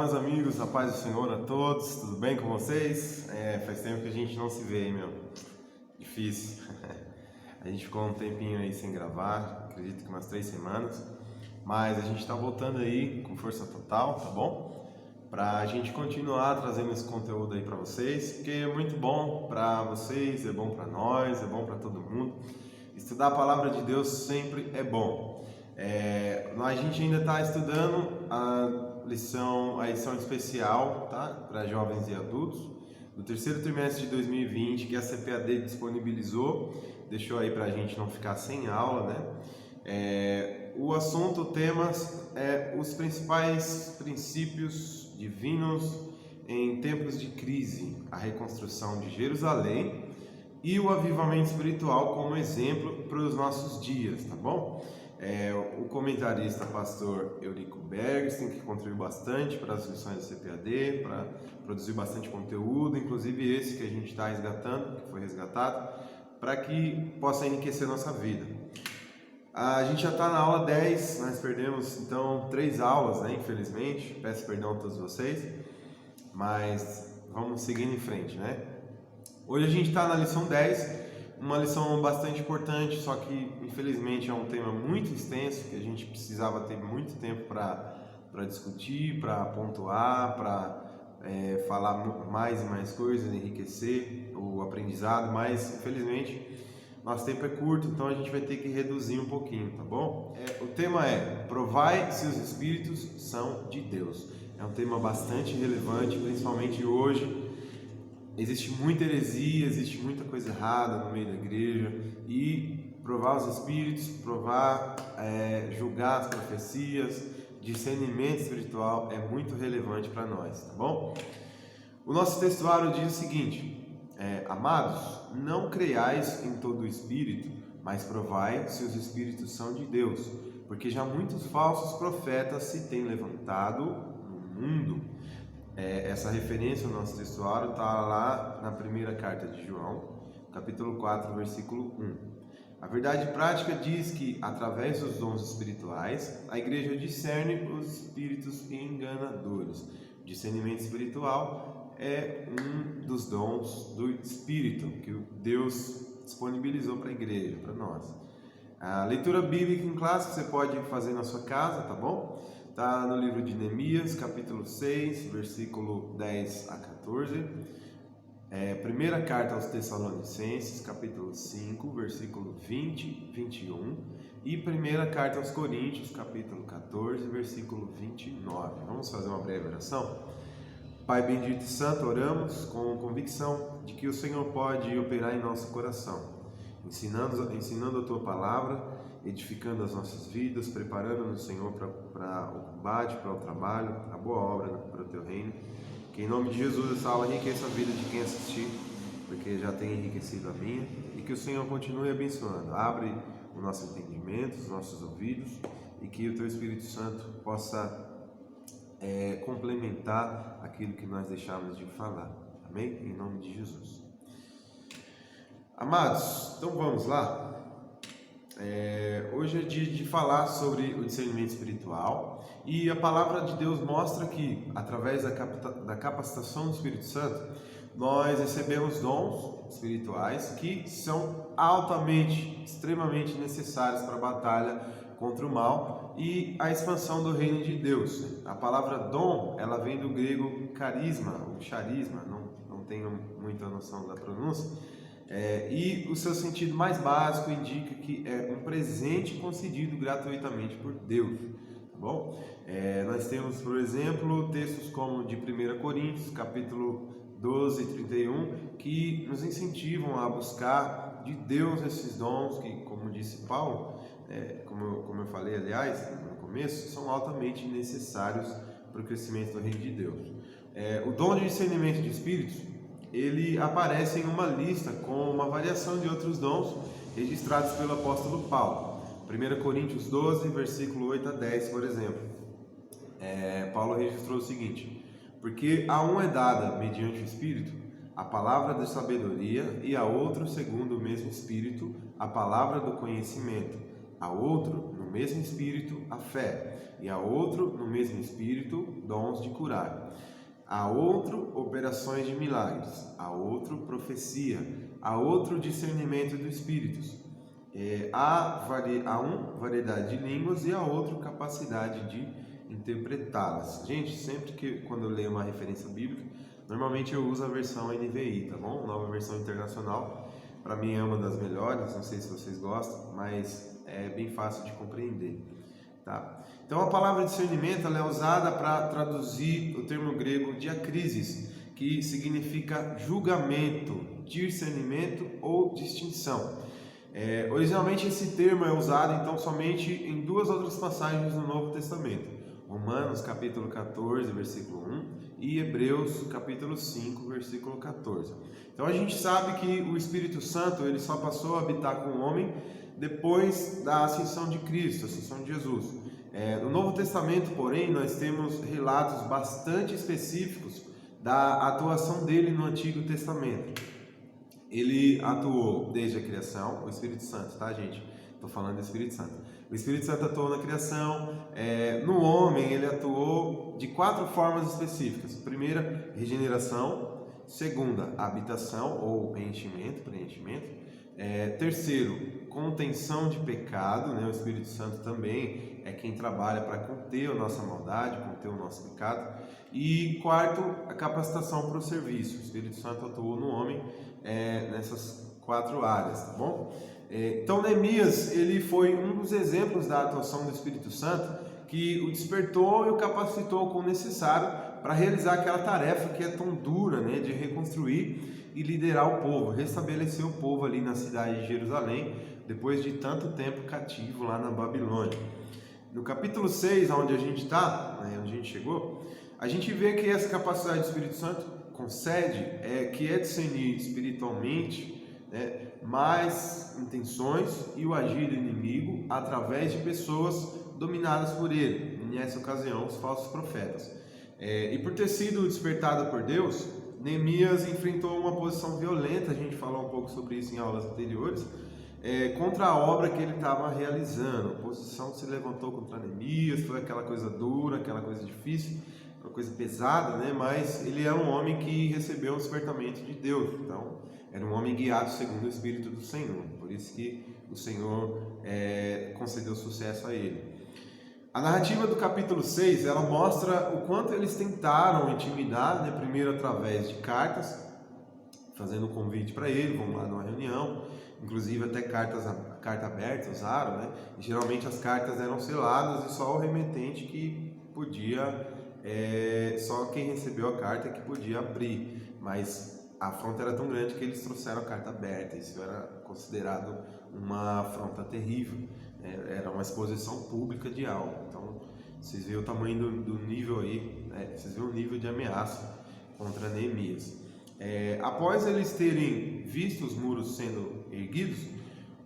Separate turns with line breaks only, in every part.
meus amigos, a paz do Senhor a todos, tudo bem com vocês? Faz tempo que a gente não se vê, hein, meu? Difícil. A gente ficou um tempinho aí sem gravar, acredito que umas 3 semanas, mas a gente tá voltando aí com força total, tá bom? Pra gente continuar trazendo esse conteúdo aí pra vocês, porque é muito bom pra vocês, é bom pra nós, é bom pra todo mundo. Estudar a palavra de Deus sempre é bom. A gente ainda está estudando a lição especial, tá? Para jovens e adultos, do terceiro trimestre de 2020, que a CPAD disponibilizou, deixou aí para a gente não ficar sem aula, né? O assunto, o tema é os principais princípios divinos em tempos de crise, a reconstrução de Jerusalém e o avivamento espiritual como exemplo para os nossos dias, tá bom? O comentarista pastor Eurico Bergs tem que contribuir bastante para as lições da CPAD, para produzir bastante conteúdo, inclusive esse que a gente está resgatando, que foi resgatado, para que possa enriquecer a nossa vida. A gente já está na aula 10, nós perdemos então 3 aulas, né? Infelizmente, peço perdão a todos vocês, mas vamos seguindo em frente, né? Hoje a gente está na lição 10, uma lição bastante importante, só que infelizmente é um tema muito extenso, que a gente precisava ter muito tempo para discutir, para pontuar, para falar mais e mais coisas, enriquecer o aprendizado, mas infelizmente nosso tempo é curto, então a gente vai ter que reduzir um pouquinho, tá bom? O tema é: provai se os espíritos são de Deus. É um tema bastante relevante, principalmente hoje. Existe muita heresia, existe muita coisa errada no meio da igreja, e provar os espíritos, julgar as profecias, discernimento espiritual é muito relevante para nós, tá bom? O nosso textuário diz o seguinte: amados, não creiais em todo o espírito, mas provai se os espíritos são de Deus, porque já muitos falsos profetas se têm levantado no mundo. Essa referência no nosso textuário está lá na primeira carta de João, capítulo 4, versículo 1. A verdade prática diz que, através dos dons espirituais, a igreja discerne os espíritos enganadores. O discernimento espiritual é um dos dons do Espírito que Deus disponibilizou para a igreja, para nós. A leitura bíblica em classe você pode fazer na sua casa, tá bom? Está no livro de Neemias, capítulo 6, versículo 10 a 14. Primeira carta aos Tessalonicenses, capítulo 5, versículo 20 e 21. E primeira carta aos Coríntios, capítulo 14, versículo 29. Vamos fazer uma breve oração? Pai bendito e santo, oramos com convicção de que o Senhor pode operar em nosso coração, ensinando a Tua palavra, edificando as nossas vidas, preparando-nos, Senhor, para o combate, para o trabalho, a boa obra para o Teu reino. Que em nome de Jesus essa aula enriqueça a vida de quem assistir, porque já tem enriquecido a minha, e que o Senhor continue abençoando. Abre o nosso entendimento, os nossos ouvidos, e que o Teu Espírito Santo possa complementar aquilo que nós deixamos de falar. Amém? Em nome de Jesus. Amados, então vamos lá. Hoje é dia de falar sobre o discernimento espiritual, e a palavra de Deus mostra que, através da capacitação do Espírito Santo, nós recebemos dons espirituais que são altamente, extremamente necessários para a batalha contra o mal e a expansão do reino de Deus. A palavra dom, ela vem do grego carisma, ou charisma, não tenho muita noção da pronúncia. E o seu sentido mais básico indica que é um presente concedido gratuitamente por Deus, tá bom? Nós temos, por exemplo, textos como de 1 Coríntios, capítulo 12 e 31, que nos incentivam a buscar de Deus esses dons que, como disse Paulo, como eu falei, aliás, no começo, são altamente necessários para o crescimento do reino de Deus. O dom de discernimento de espíritos, ele aparece em uma lista com uma variação de outros dons registrados pelo apóstolo Paulo. 1 Coríntios 12, versículo 8 a 10, por exemplo. Paulo registrou o seguinte: porque a um é dada, mediante o Espírito, a palavra da sabedoria, e a outro, segundo o mesmo Espírito, a palavra do conhecimento, a outro, no mesmo Espírito, a fé, e a outro, no mesmo Espírito, dons de curar, a outro, operações de milagres, a outro, profecia, a outro, discernimento dos Espíritos, a um, variedade de línguas, e a outro, capacidade de interpretá-las. Gente, sempre que quando eu leio uma referência bíblica, normalmente eu uso a versão NVI, tá bom? Nova Versão Internacional. Para mim é uma das melhores, não sei se vocês gostam, mas é bem fácil de compreender, tá? Então a palavra discernimento ela é usada para traduzir o termo grego diacrisis, que significa julgamento, discernimento ou distinção. Originalmente esse termo é usado então somente em duas outras passagens do Novo Testamento: Romanos capítulo 14, versículo 1 e Hebreus capítulo 5, versículo 14. Então a gente sabe que o Espírito Santo ele só passou a habitar com o homem depois da ascensão de Cristo, ascensão de Jesus. No Novo Testamento, porém, nós temos relatos bastante específicos da atuação dele no Antigo Testamento. Ele atuou desde a criação, o Espírito Santo, tá, gente? Estou falando do Espírito Santo. O Espírito Santo atuou na criação. No homem, ele atuou de 4 formas específicas. Primeira, regeneração. Segunda, habitação ou preenchimento. Terceiro, contenção de pecado, né? O Espírito Santo também é quem trabalha para conter a nossa maldade, conter o nosso pecado. E quarto, a capacitação para o serviço. O Espírito Santo atuou no homem nessas 4 áreas, tá bom? Então Neemias ele foi um dos exemplos da atuação do Espírito Santo que o despertou e o capacitou com o necessário para realizar aquela tarefa que é tão dura, né, de reconstruir e liderar o povo, restabelecer o povo ali na cidade de Jerusalém, depois de tanto tempo cativo lá na Babilônia. No capítulo 6, onde a gente está, onde a gente chegou, a gente vê que essa capacidade do Espírito Santo concede, que é discernir espiritualmente, mais intenções e o agir do inimigo através de pessoas dominadas por ele, nessa ocasião os falsos profetas. E por ter sido despertado por Deus, Neemias enfrentou uma posição violenta, a gente falou um pouco sobre isso em aulas anteriores, contra a obra que ele estava realizando. A oposição se levantou contra Neemias, foi aquela coisa dura, aquela coisa difícil, uma coisa pesada, né? Mas ele é um homem que recebeu um despertamento de Deus, então era um homem guiado segundo o Espírito do Senhor, por isso que o Senhor concedeu sucesso a ele. A narrativa do capítulo 6, ela mostra o quanto eles tentaram intimidar, né? Primeiro através de cartas, fazendo um convite para ele, vamos lá numa reunião, inclusive até carta aberta usaram, né? E geralmente as cartas eram seladas e só o remetente que podia, só quem recebeu a carta que podia abrir, mas a afronta era tão grande que eles trouxeram a carta aberta. Isso era considerado uma afronta terrível, era uma exposição pública de algo. Então vocês veem o tamanho do nível aí, vocês veem o nível de ameaça contra Neemias. Após eles terem visto os muros sendo erguidos,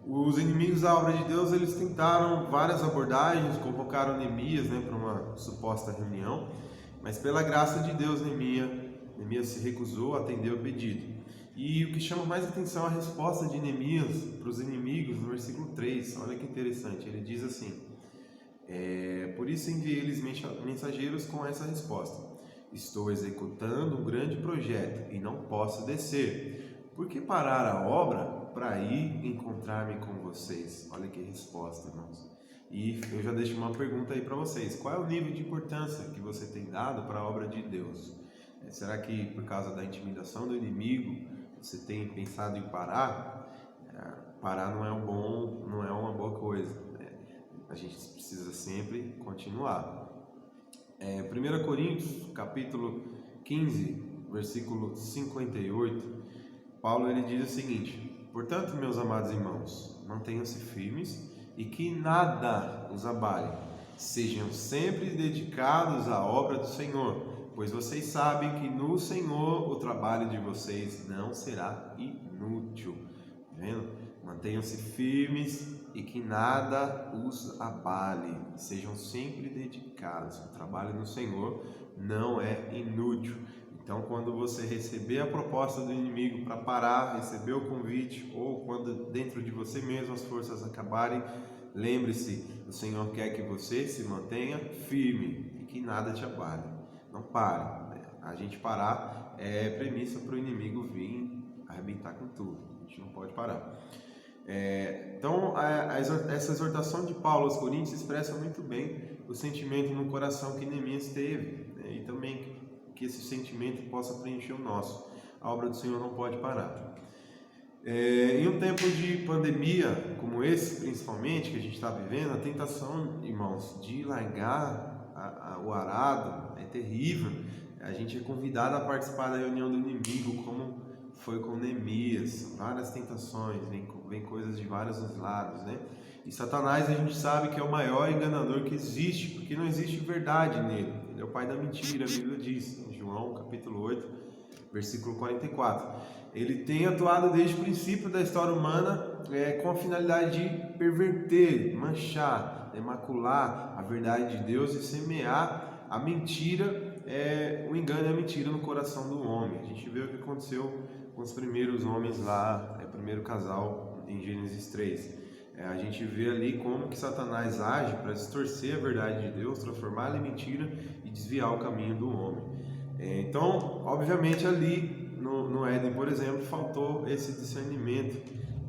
os inimigos da obra de Deus eles tentaram várias abordagens, convocaram Neemias, para uma suposta reunião, mas pela graça de Deus Neemias se recusou a atender o pedido. E o que chama mais atenção é a resposta de Neemias para os inimigos no versículo 3. Olha que interessante, ele diz assim: por isso enviei-lhes mensageiros com essa resposta: estou executando um grande projeto e não posso descer. Por que parar a obra para ir encontrar-me com vocês? Olha que resposta, irmãos. E eu já deixo uma pergunta aí para vocês: qual é o nível de importância que você tem dado para a obra de Deus? Será que por causa da intimidação do inimigo você tem pensado em parar? Parar não é uma boa coisa. A gente precisa sempre continuar. 1 Coríntios, capítulo 15, versículo 58, Paulo ele diz o seguinte: portanto, meus amados irmãos, mantenham-se firmes e que nada os abale. Sejam sempre dedicados à obra do Senhor, pois vocês sabem que no Senhor o trabalho de vocês não será inútil. Tá vendo? Mantenham-se firmes e que nada os abale. Sejam sempre dedicados. O trabalho no Senhor não é inútil. Então, quando você receber a proposta do inimigo para parar, receber o convite, ou quando dentro de você mesmo as forças acabarem, Lembre-se, o Senhor quer que você se mantenha firme e que nada te abale. Não pare. A gente parar é premissa para o inimigo vir arrebentar com tudo. A gente não pode parar. Então, essa exortação de Paulo aos Coríntios expressa muito bem o sentimento no coração que Neemias teve, né? E também que esse sentimento possa preencher o nosso. A obra do Senhor não pode parar. Em um tempo de pandemia como esse, principalmente, que a gente está vivendo, a tentação, irmãos, de largar o arado é terrível. A gente é convidado a participar da reunião do inimigo, como foi com Neemias. Várias tentações, vem coisas de vários lados, né? E Satanás, a gente sabe que é o maior enganador que existe, porque não existe verdade nele. Ele é o pai da mentira, a Bíblia diz, em João capítulo 8, versículo 44. Ele tem atuado desde o princípio da história humana com a finalidade de perverter, manchar, macular a verdade de Deus e semear a mentira, o engano e a mentira no coração do homem. A gente vê o que aconteceu com os primeiros homens lá, primeiro casal em Gênesis 3. A gente vê ali como que Satanás age para distorcer a verdade de Deus, transformá-la em mentira e desviar o caminho do homem. Então, obviamente ali no Éden, por exemplo, faltou esse discernimento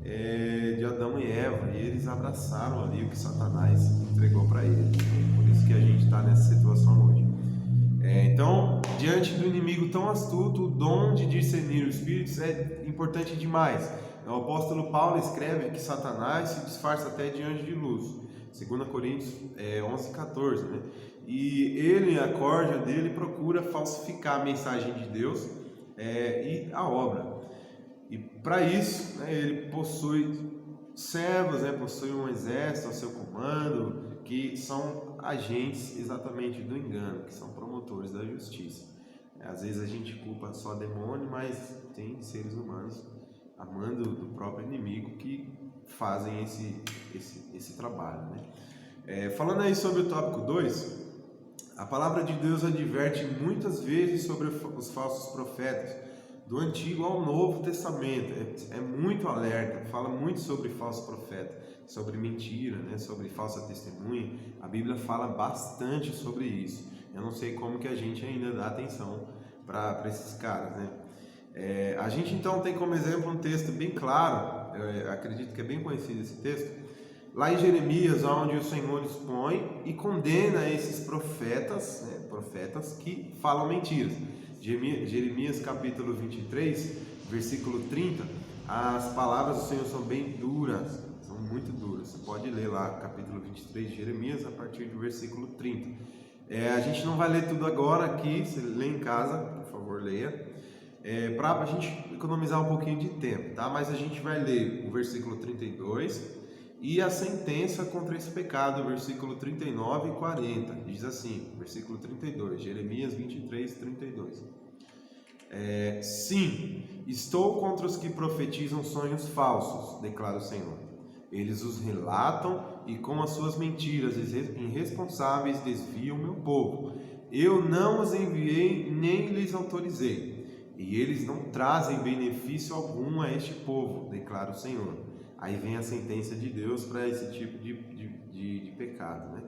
de Adão e Eva, e eles abraçaram ali o que Satanás entregou para eles. Por isso que a gente está nessa situação hoje. Então, diante do inimigo tão astuto, o dom de discernir os espíritos é importante demais. O apóstolo Paulo escreve que Satanás se disfarça até de anjo de luz, 2 Coríntios 11:14, né? E ele, a corja dele, procura falsificar a mensagem de Deus e a obra. E para isso, ele possui servos, possui um exército a seu comando, que são agentes exatamente do engano, que são promotores da justiça. Às vezes a gente culpa só demônio, mas tem seres humanos amando do próprio inimigo que fazem esse trabalho, né? Falando aí sobre o tópico 2, a palavra de Deus adverte muitas vezes sobre os falsos profetas, do Antigo ao Novo Testamento. É muito alerta, fala muito sobre falso profeta, sobre mentira, né? Sobre falsa testemunha. A Bíblia fala bastante sobre isso. Eu não sei como que a gente ainda dá atenção para esses caras, né? A gente então tem como exemplo um texto bem claro, acredito que é bem conhecido esse texto, lá em Jeremias, onde o Senhor expõe e condena esses profetas, profetas que falam mentiras. Jeremias capítulo 23, versículo 30, as palavras do Senhor são bem duras, são muito duras. Você pode ler lá capítulo 23 de Jeremias a partir do versículo 30. A gente não vai ler tudo agora aqui, você lê em casa, por favor, leia. Para a gente economizar um pouquinho de tempo, tá? Mas a gente vai ler o versículo 32 e a sentença contra esse pecado, versículo 39 e 40. Diz assim, versículo 32, Jeremias 23, 32. Sim, estou contra os que profetizam sonhos falsos, declara o Senhor. Eles os relatam e com as suas mentiras irresponsáveis desviam meu povo. Eu não os enviei nem lhes autorizei. E eles não trazem benefício algum a este povo, declara o Senhor. Aí vem a sentença de Deus para esse tipo de pecado, né?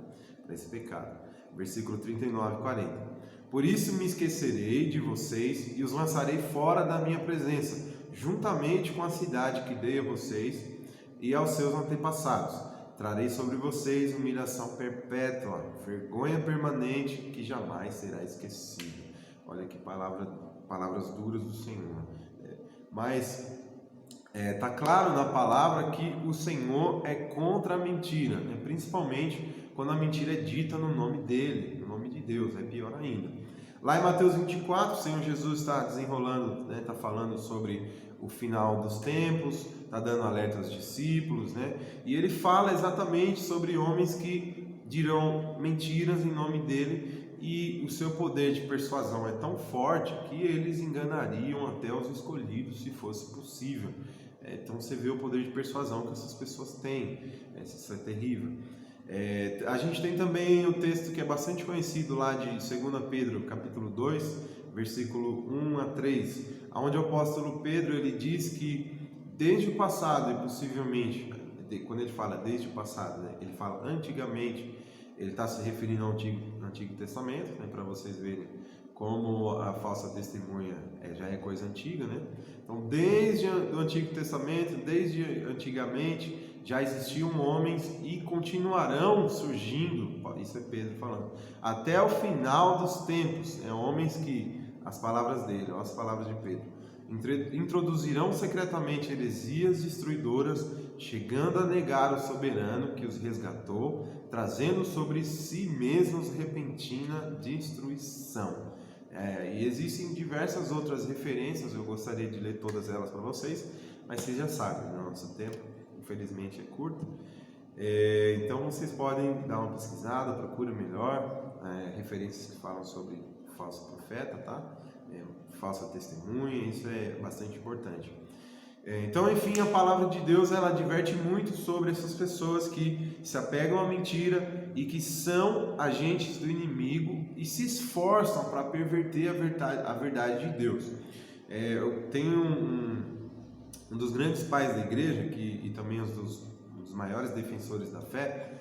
Para esse pecado. Versículo 39 e 40. Por isso me esquecerei de vocês e os lançarei fora da minha presença, juntamente com a cidade que dei a vocês e aos seus antepassados. Trarei sobre vocês humilhação perpétua, vergonha permanente que jamais será esquecida. Olha que palavras duras do Senhor. Mas está claro na palavra que o Senhor é contra a mentira, né? Principalmente quando a mentira é dita no nome dele, no nome de Deus, é pior ainda. Lá em Mateus 24, o Senhor Jesus está desenrolando, está falando sobre o final dos tempos, está dando alerta aos discípulos, e ele fala exatamente sobre homens que dirão mentiras em nome dele, e o seu poder de persuasão é tão forte que eles enganariam até os escolhidos, se fosse possível. Então você vê o poder de persuasão que essas pessoas têm. Isso é terrível. A gente tem também o texto que é bastante conhecido lá de 2 Pedro, capítulo 2, versículo 1 a 3, onde o apóstolo Pedro ele diz que desde o passado e possivelmente quando ele fala desde o passado, né, ele fala antigamente, ele está se referindo ao Antigo Testamento, né, para vocês verem como a falsa testemunha já é coisa antiga, né? Então, desde o Antigo Testamento, desde antigamente, já existiam homens e continuarão surgindo, isso é Pedro falando, até o final dos tempos, homens que, as palavras dele, as palavras de Pedro, introduzirão secretamente heresias destruidoras, chegando a negar o soberano que os resgatou, trazendo sobre si mesmos repentina destruição. E existem diversas outras referências, eu gostaria de ler todas elas para vocês, mas vocês já sabem, né? Nosso tempo infelizmente é curto, então vocês podem dar uma pesquisada, procure melhor referências que falam sobre o falso profeta, tá? Falsa testemunha, isso é bastante importante. Então, enfim, a palavra de Deus, ela adverte muito sobre essas pessoas que se apegam à mentira e que são agentes do inimigo e se esforçam para perverter a verdade de Deus. Eu tenho um dos grandes pais da igreja, e também um dos maiores defensores da fé,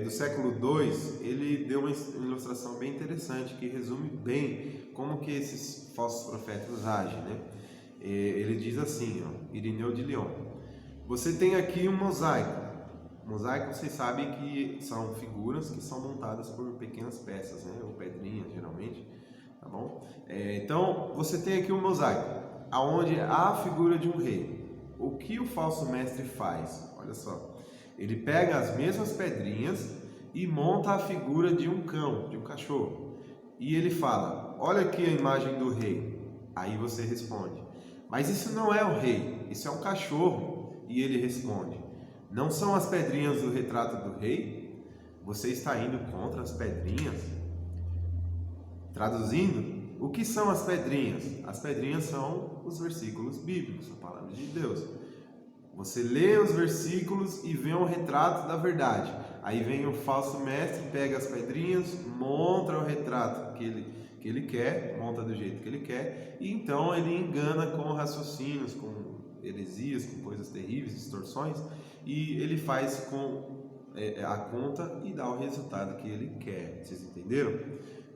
do século II, ele deu uma ilustração bem interessante que resume bem como que esses falsos profetas agem, né? Ele diz assim, Irineu de Lyon: você tem aqui um mosaico. Mosaico, vocês sabem que são figuras que são montadas por pequenas peças, né? Ou pedrinhas, geralmente, tá bom? Então, você tem aqui um mosaico, aonde há a figura de um rei. O que o falso mestre faz? Olha só, ele pega as mesmas pedrinhas e monta a figura de um cão, de um cachorro. E ele fala: olha aqui a imagem do rei. Aí você responde: mas isso não é o rei, isso é um cachorro. E ele responde: não são as pedrinhas do retrato do rei? Você está indo contra as pedrinhas? Traduzindo, o que são as pedrinhas? As pedrinhas são os versículos bíblicos, a palavra de Deus. Você lê os versículos e vê um retrato da verdade. Aí vem o falso mestre, pega as pedrinhas, monta o retrato que ele quer, monta do jeito que ele quer, e então ele engana com raciocínios, com heresias, com coisas terríveis, distorções, e ele faz com a conta e dá o resultado que ele quer. Vocês entenderam?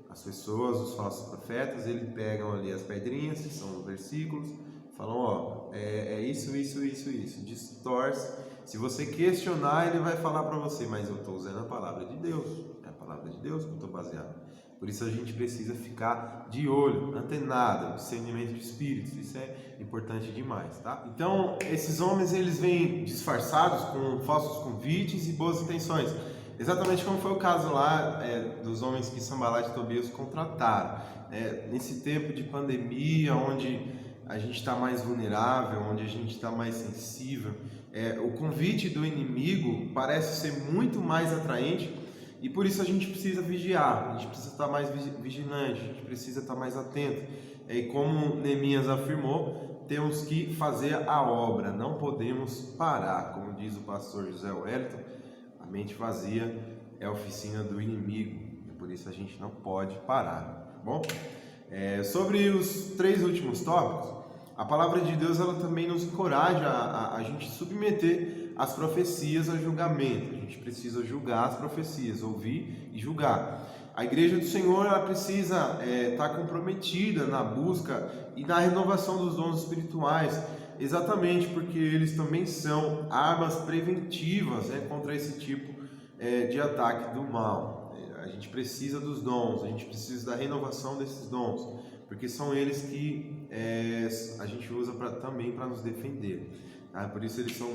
As pessoas, os falsos profetas, eles pegam ali as pedrinhas, que são os versículos, falam, isso, distorce. Se você questionar, ele vai falar para você: mas eu estou usando a palavra de Deus, é a palavra de Deus que eu estou baseado. Por isso a gente precisa ficar de olho, antenado, discernimento de espíritos, isso é importante demais, tá? Então, esses homens, eles vêm disfarçados com falsos convites e boas intenções, exatamente como foi o caso lá dos homens que Sanbalat e Tobias contrataram. Nesse tempo de pandemia, onde a gente está mais vulnerável, onde a gente está mais sensível, o convite do inimigo parece ser muito mais atraente. E por isso a gente precisa vigiar, a gente precisa estar mais vigilante, a gente precisa estar mais atento. E como Neemias afirmou, temos que fazer a obra, não podemos parar. Como diz o pastor José Wellington, a mente vazia é a oficina do inimigo, e por isso a gente não pode parar, tá bom? Sobre os 3 últimos tópicos, a palavra de Deus, ela também nos encoraja a gente submeter as profecias a julgamento. A gente precisa julgar as profecias, ouvir e julgar. A igreja do Senhor, ela precisa estar comprometida na busca e na renovação dos dons espirituais, exatamente porque eles também são armas preventivas contra esse tipo de ataque do mal. A gente precisa dos dons, a gente precisa da renovação desses dons, porque são eles que a gente usa também para nos defender, tá? Por isso eles são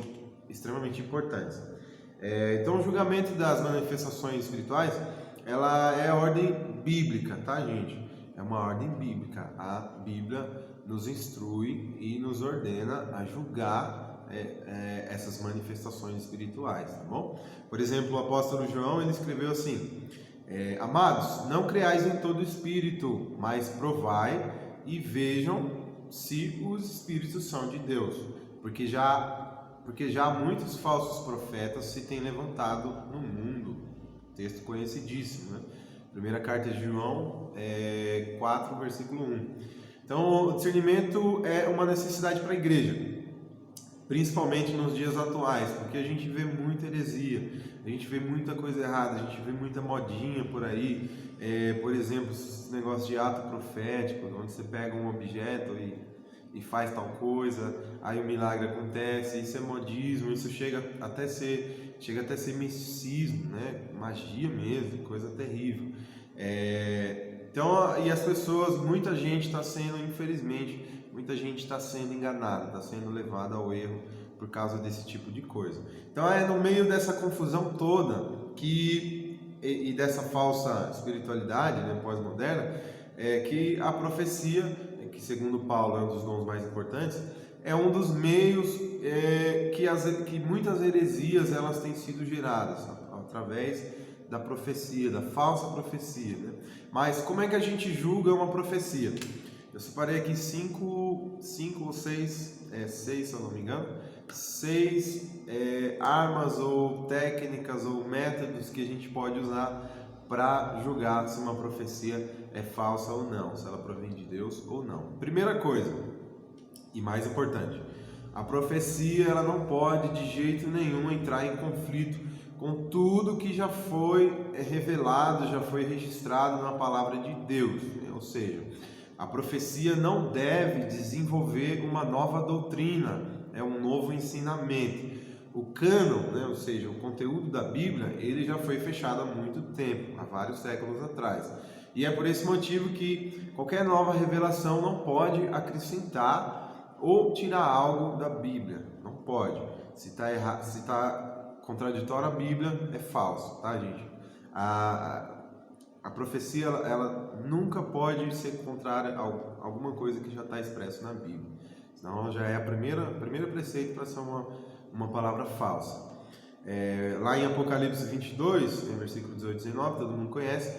extremamente importantes. Então, o julgamento das manifestações espirituais, ela é ordem bíblica, tá, gente? É uma ordem bíblica. A Bíblia nos instrui e nos ordena a julgar essas manifestações espirituais, tá bom? Por exemplo, o apóstolo João, ele escreveu assim: amados, não creais em todo espírito, mas provai e vejam se os espíritos são de Deus, porque já muitos falsos profetas se têm levantado no mundo. Texto conhecidíssimo, né? Primeira carta de João 4, versículo 1. Então, o discernimento é uma necessidade para a igreja. principalmente nos dias atuais, porque a gente vê muita heresia, a gente vê muita coisa errada, a gente vê muita modinha por aí, por exemplo, esse negócio de ato profético, onde você pega um objeto e faz tal coisa, aí o milagre acontece, isso é modismo, isso chega até ser misticismo, né? Magia mesmo, coisa terrível. Então, e as pessoas, muita gente está sendo, infelizmente, muita gente está sendo enganada, está sendo levada ao erro por causa desse tipo de coisa. Então é no meio dessa confusão toda e dessa falsa espiritualidade, né, pós-moderna, que a profecia, que segundo Paulo é um dos dons mais importantes, é um dos meios que muitas heresias elas têm sido geradas através da profecia, da falsa profecia, né? Mas como é que a gente julga uma profecia? Eu separei aqui cinco ou seis, se eu não me engano, armas ou técnicas ou métodos que a gente pode usar para julgar se uma profecia é falsa ou não, se ela provém de Deus ou não. Primeira coisa, e mais importante, a profecia ela não pode de jeito nenhum entrar em conflito com tudo que já foi revelado, já foi registrado na palavra de Deus, né? Ou seja, a profecia não deve desenvolver uma nova doutrina, um novo ensinamento. O cânon, né, ou seja, o conteúdo da Bíblia, ele já foi fechado há muito tempo, há vários séculos atrás. E é por esse motivo que qualquer nova revelação não pode acrescentar ou tirar algo da Bíblia. Não pode. Se está errado, se está contraditório à Bíblia, é falso, tá, gente? A profecia ela nunca pode ser contrária a alguma coisa que já está expresso na Bíblia. Senão já é o primeiro preceito para ser uma palavra falsa. Lá em Apocalipse 22, em versículo 18 e 19, todo mundo conhece,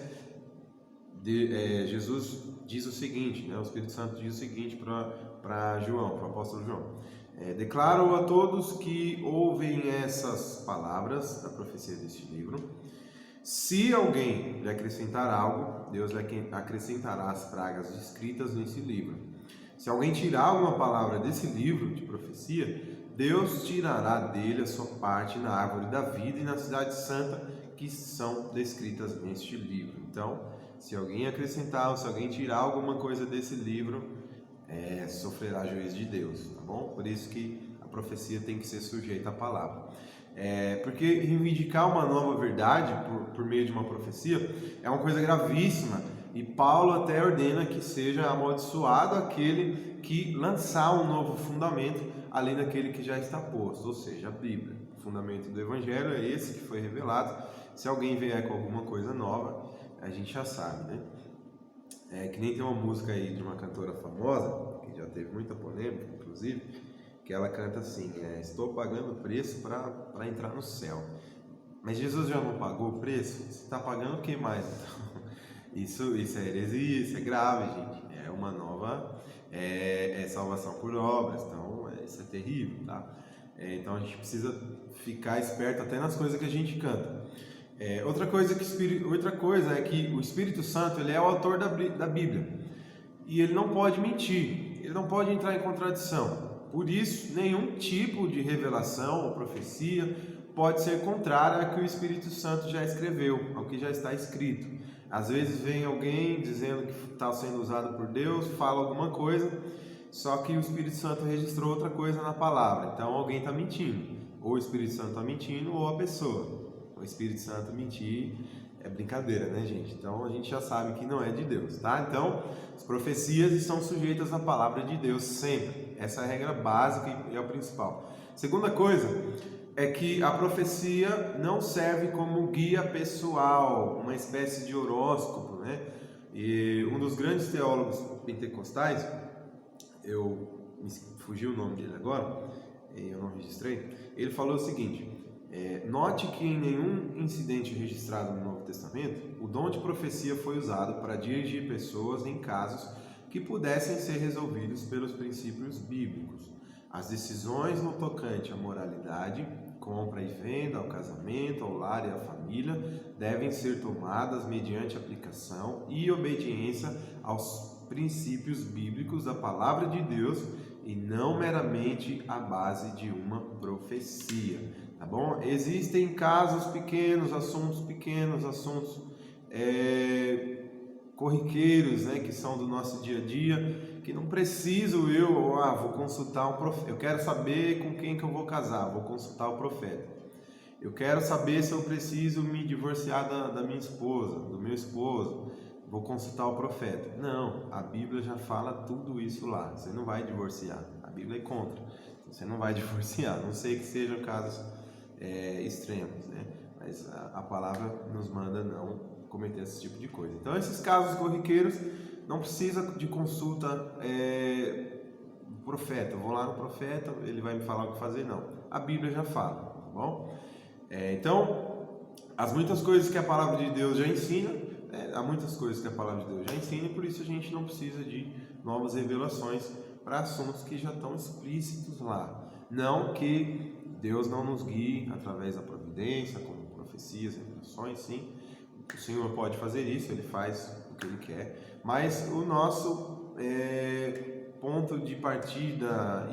Jesus diz o seguinte, né, o Espírito Santo diz o seguinte para João, para o apóstolo João. Declaro a todos que ouvem essas palavras da profecia deste livro. Se alguém lhe acrescentar algo, Deus lhe acrescentará as pragas descritas nesse livro. Se alguém tirar alguma palavra desse livro de profecia, Deus tirará dele a sua parte na árvore da vida e na cidade santa que são descritas neste livro. Então, se alguém acrescentar ou se alguém tirar alguma coisa desse livro, sofrerá juízo de Deus, tá bom? Por isso que a profecia tem que ser sujeita à palavra. Porque reivindicar uma nova verdade por meio de uma profecia é uma coisa gravíssima, e Paulo até ordena que seja amaldiçoado aquele que lançar um novo fundamento além daquele que já está posto, ou seja, a Bíblia. O fundamento do Evangelho é esse que foi revelado. Se alguém vier com alguma coisa nova, a gente já sabe, né? Que nem tem uma música aí de uma cantora famosa, que já teve muita polêmica, inclusive, que ela canta assim, estou pagando o preço para entrar no céu. Mas Jesus já não pagou o preço? Você está pagando o que mais? Então, isso é heresia, isso é grave, gente. É uma nova salvação por obras, então isso é terrível, tá? Então a gente precisa ficar esperto até nas coisas que a gente canta. Outra coisa é que o Espírito Santo ele é o autor da Bíblia e ele não pode mentir, ele não pode entrar em contradição. Por isso, nenhum tipo de revelação ou profecia pode ser contrária ao que o Espírito Santo já escreveu, ao que já está escrito. Às vezes vem alguém dizendo que está sendo usado por Deus, fala alguma coisa, só que o Espírito Santo registrou outra coisa na palavra. Então alguém está mentindo. Ou o Espírito Santo está mentindo, ou a pessoa. O Espírito Santo mentir é brincadeira, né, gente? Então a gente já sabe que não é de Deus, tá? Então as profecias estão sujeitas à palavra de Deus sempre. Essa é a regra básica e é o principal. Segunda coisa é que a profecia não serve como guia pessoal, uma espécie de horóscopo, né? E um dos grandes teólogos pentecostais, fugiu o nome dele agora, eu não registrei, ele falou o seguinte: note que em nenhum incidente registrado no Novo Testamento, o dom de profecia foi usado para dirigir pessoas em casos que pudessem ser resolvidos pelos princípios bíblicos. As decisões no tocante à moralidade, compra e venda, ao casamento, ao lar e à família, devem ser tomadas mediante aplicação e obediência aos princípios bíblicos da palavra de Deus e não meramente à base de uma profecia, tá bom? Existem casos pequenos, assuntos corriqueiros, né, que são do nosso dia a dia, que não preciso vou consultar um profeta. Eu quero saber com quem que eu vou casar, vou consultar o profeta. Eu quero saber se eu preciso me divorciar da minha esposa, do meu esposo, vou consultar o profeta. Não, a Bíblia já fala tudo isso lá. Você não vai divorciar, a Bíblia é contra. Você não vai divorciar, não sei que sejam casos extremos, né? Mas a palavra nos manda não cometer esse tipo de coisa. Então, esses casos corriqueiros não precisa de consulta do profeta. Eu vou lá no profeta, ele vai me falar o que fazer, não. A Bíblia já fala, tá bom? Então, as muitas coisas que a palavra de Deus já ensina, há muitas coisas que a palavra de Deus já ensina, e por isso a gente não precisa de novas revelações para assuntos que já estão explícitos lá. Não que Deus não nos guie através da providência, como profecias, revelações, sim. O Senhor pode fazer isso, Ele faz o que Ele quer, mas o nosso ponto de partida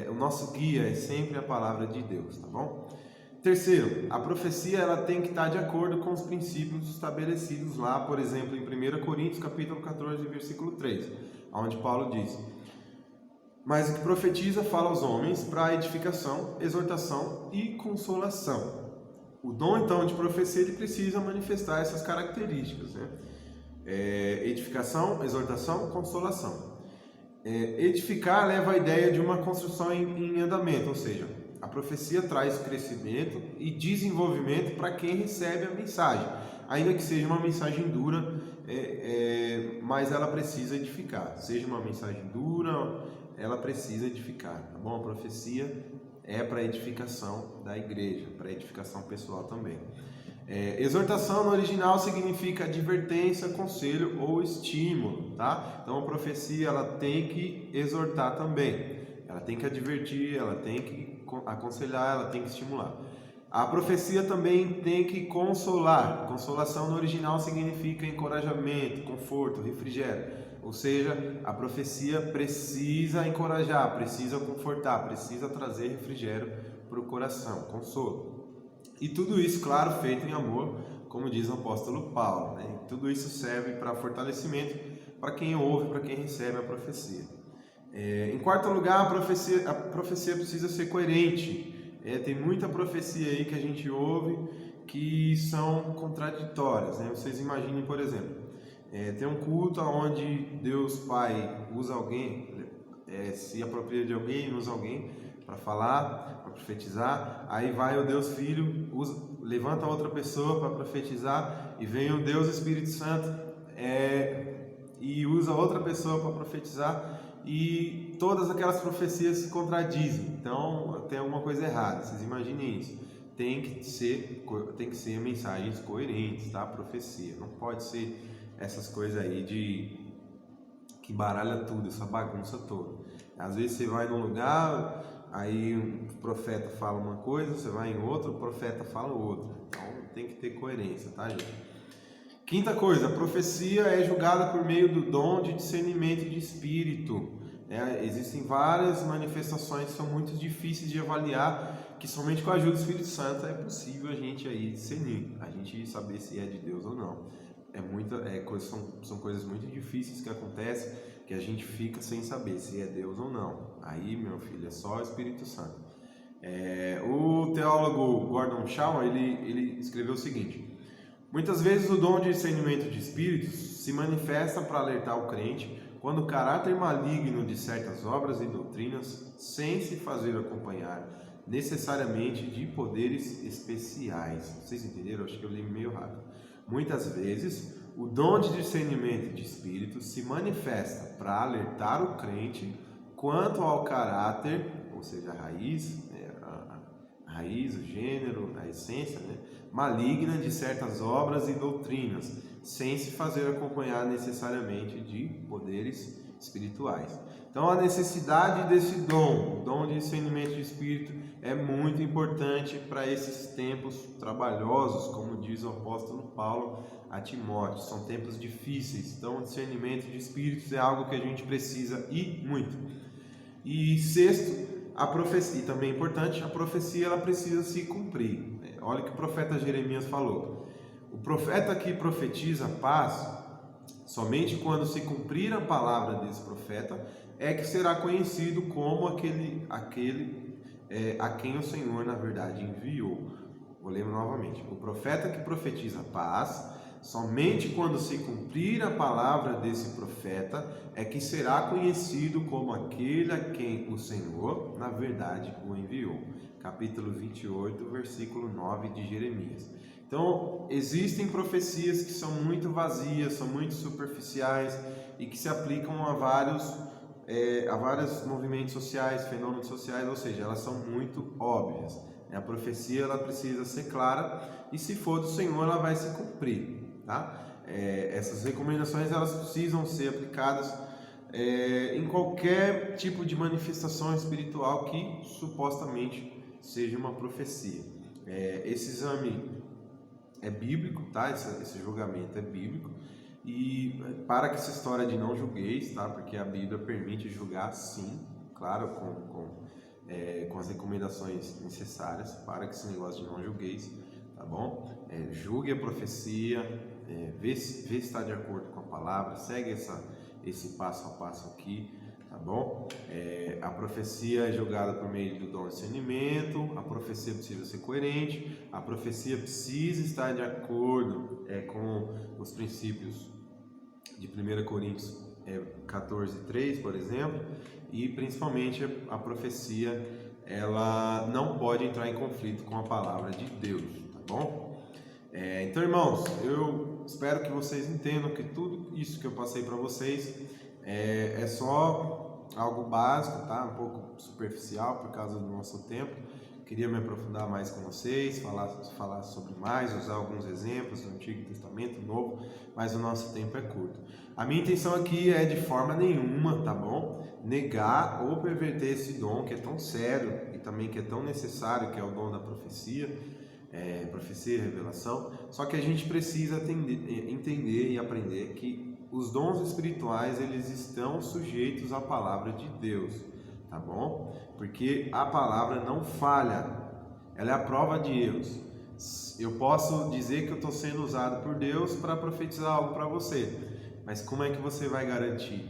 o nosso guia é sempre a palavra de Deus, tá bom? Terceiro, a profecia ela tem que estar de acordo com os princípios estabelecidos lá, por exemplo, em 1 Coríntios capítulo 14, versículo 3, onde Paulo diz: mas o que profetiza fala aos homens para edificação, exortação e consolação. O dom, então, de profecia, ele precisa manifestar essas características, né? Edificação, exortação, consolação. Edificar leva a ideia de uma construção em andamento, ou seja, a profecia traz crescimento e desenvolvimento para quem recebe a mensagem, ainda que seja uma mensagem dura, mas ela precisa edificar. Seja uma mensagem dura, ela precisa edificar, tá bom? A profecia é para edificação da igreja, para edificação pessoal também. Exortação no original significa advertência, conselho ou estímulo, tá? Então a profecia ela tem que exortar também, ela tem que advertir, ela tem que aconselhar, ela tem que estimular. A profecia também tem que consolar. Consolação no original significa encorajamento, conforto, refrigério. Ou seja, a profecia precisa encorajar, precisa confortar, precisa trazer refrigério para o coração, consolo. E tudo isso, claro, feito em amor, como diz o apóstolo Paulo, né? Tudo isso serve para fortalecimento para quem ouve, para quem recebe a profecia. Em quarto lugar, a profecia precisa ser coerente. Tem muita profecia aí que a gente ouve que são contraditórias, né? Vocês imaginem, por exemplo, tem um culto onde Deus Pai usa alguém, se apropria de alguém, usa alguém para falar, para profetizar. Aí vai o Deus Filho, levanta outra pessoa para profetizar, e vem o Deus Espírito Santo e usa outra pessoa para profetizar, e todas aquelas profecias se contradizem. Então tem alguma coisa errada, vocês imaginem isso. Tem que ser mensagens coerentes, tá? Profecia não pode ser essas coisas aí que baralha tudo, essa bagunça toda. Às vezes você vai num lugar, aí o profeta fala uma coisa, você vai em outro, o profeta fala outra. Então tem que ter coerência, tá, gente? Quinta coisa, a profecia é julgada por meio do dom de discernimento de espírito. Existem várias manifestações que são muito difíceis de avaliar, que somente com a ajuda do Espírito Santo é possível a gente aí discernir, a gente saber se é de Deus ou não. São coisas muito difíceis que acontecem, que a gente fica sem saber se é Deus ou não. Aí, meu filho, é só o Espírito Santo. O teólogo Gordon Shaw, ele escreveu o seguinte: muitas vezes o dom de discernimento de espíritos se manifesta para alertar o crente quando o caráter maligno de certas obras e doutrinas, sem se fazer acompanhar necessariamente de poderes especiais. Vocês entenderam? Acho que eu li meio rápido. Muitas vezes, o dom de discernimento de espíritos se manifesta para alertar o crente quanto ao caráter, ou seja, a raiz, o gênero, a essência, né, maligna de certas obras e doutrinas, sem se fazer acompanhar necessariamente de poderes espirituais. Então, a necessidade desse dom, o dom de discernimento de espírito, é muito importante para esses tempos trabalhosos, como diz o apóstolo Paulo a Timóteo. São tempos difíceis, então o discernimento de espíritos é algo que a gente precisa e muito. E sexto, a profecia, e também é importante, a profecia ela precisa se cumprir. Olha o que o profeta Jeremias falou. O profeta que profetiza paz, somente quando se cumprir a palavra desse profeta, é que será conhecido como aquele a quem o Senhor, na verdade, enviou. Vou ler novamente. O profeta que profetiza paz, somente quando se cumprir a palavra desse profeta, é que será conhecido como aquele a quem o Senhor, na verdade, o enviou. Capítulo 28, versículo 9 de Jeremias. Então, existem profecias que são muito vazias, são muito superficiais e que se aplicam a vários movimentos sociais, fenômenos sociais, ou seja, elas são muito óbvias. A profecia ela precisa ser clara e, se for do Senhor, ela vai se cumprir, tá? Essas recomendações elas precisam ser aplicadas em qualquer tipo de manifestação espiritual que supostamente seja uma profecia. Esse exame é bíblico, tá? Esse julgamento é bíblico. E para que essa história de não julgueis, tá? Porque a Bíblia permite julgar sim, claro, com as recomendações necessárias, para que esse negócio de não julgueis, tá bom? Julgue a profecia, vê se está de acordo com a palavra, segue esse passo a passo aqui, tá bom? A profecia é julgada por meio do dom de discernimento, a profecia precisa ser coerente, a profecia precisa estar de acordo com os princípios de 1 Coríntios 14:3, por exemplo, e principalmente a profecia ela não pode entrar em conflito com a palavra de Deus, tá bom? Então, irmãos, eu espero que vocês entendam que tudo isso que eu passei para vocês é só algo básico, tá? Um pouco superficial por causa do nosso tempo. Queria me aprofundar mais com vocês, falar sobre mais, usar alguns exemplos do Antigo Testamento, Novo, mas o nosso tempo é curto. A minha intenção aqui é de forma nenhuma, tá bom? Negar ou perverter esse dom que é tão sério e também que é tão necessário, que é o dom da profecia, profecia e revelação. Só que a gente precisa entender e aprender que os dons espirituais eles estão sujeitos à palavra de Deus, tá bom? Porque a palavra não falha, ela é a prova de erros. Eu posso dizer que eu estou sendo usado por Deus para profetizar algo para você, mas como é que você vai garantir?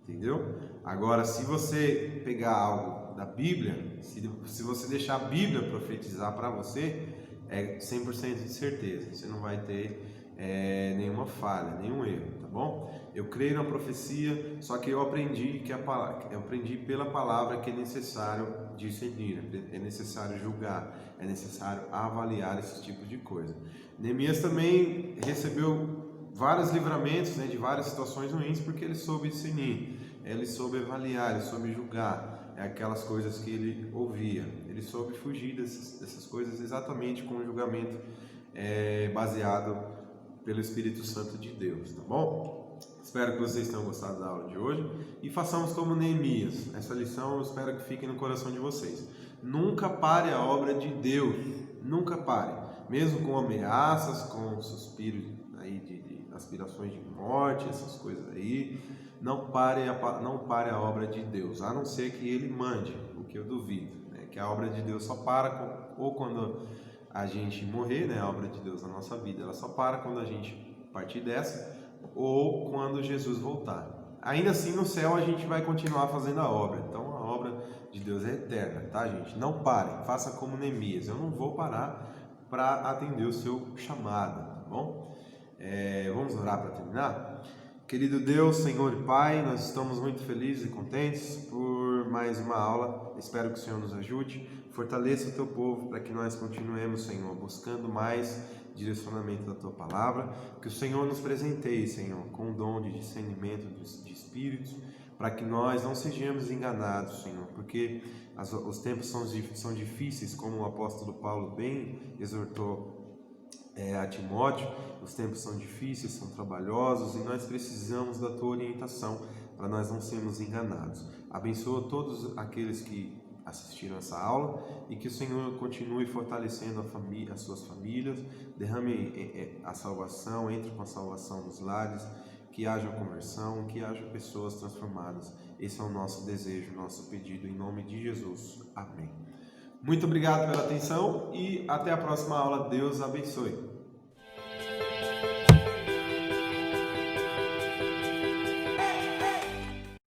Entendeu? Agora, se você pegar algo da Bíblia, se você deixar a Bíblia profetizar para você, é 100% de certeza, você não vai ter nenhuma falha, nenhum erro, tá bom? Eu creio na profecia, só que eu aprendi pela palavra que é necessário discernir, é necessário julgar, é necessário avaliar esse tipo de coisa. Neemias também recebeu vários livramentos, de várias situações ruins, porque ele soube discernir, ele soube avaliar, ele soube julgar aquelas coisas que ele ouvia, ele soube fugir dessas coisas exatamente com o julgamento baseado pelo Espírito Santo de Deus, tá bom? Espero que vocês tenham gostado da aula de hoje e façamos como Neemias. Essa lição eu espero que fique no coração de vocês. Nunca pare a obra de Deus, nunca pare, mesmo com ameaças, com suspiros aí de aspirações de morte, essas coisas aí. Não pare a obra de Deus, a não ser que Ele mande, o que eu duvido, que a obra de Deus só para ou quando a gente morrer, a obra de Deus na nossa vida, ela só para quando a gente partir dessa ou quando Jesus voltar. Ainda assim, no céu a gente vai continuar fazendo a obra, então a obra de Deus é eterna, tá, gente? Não parem, faça como Neemias, eu não vou parar para atender o seu chamado, tá bom? Vamos orar para terminar? Querido Deus, Senhor e Pai, nós estamos muito felizes e contentes por mais uma aula. Espero que o Senhor nos ajude, fortaleça o Teu povo para que nós continuemos, Senhor, buscando mais direcionamento da Tua Palavra, que o Senhor nos presenteie, Senhor, com o dom de discernimento de espíritos, para que nós não sejamos enganados, Senhor, porque os tempos são difíceis, como o apóstolo Paulo bem exortou a Timóteo. Os tempos são difíceis, são trabalhosos e nós precisamos da Tua orientação para nós não sermos enganados. Abençoa todos aqueles que assistiram essa aula e que o Senhor continue fortalecendo as suas famílias, derrame a salvação, entre com a salvação nos lares que haja conversão, que haja pessoas transformadas. Esse é o nosso desejo, nosso pedido, em nome de Jesus. Amém. Muito obrigado pela atenção e até a próxima aula. Deus abençoe.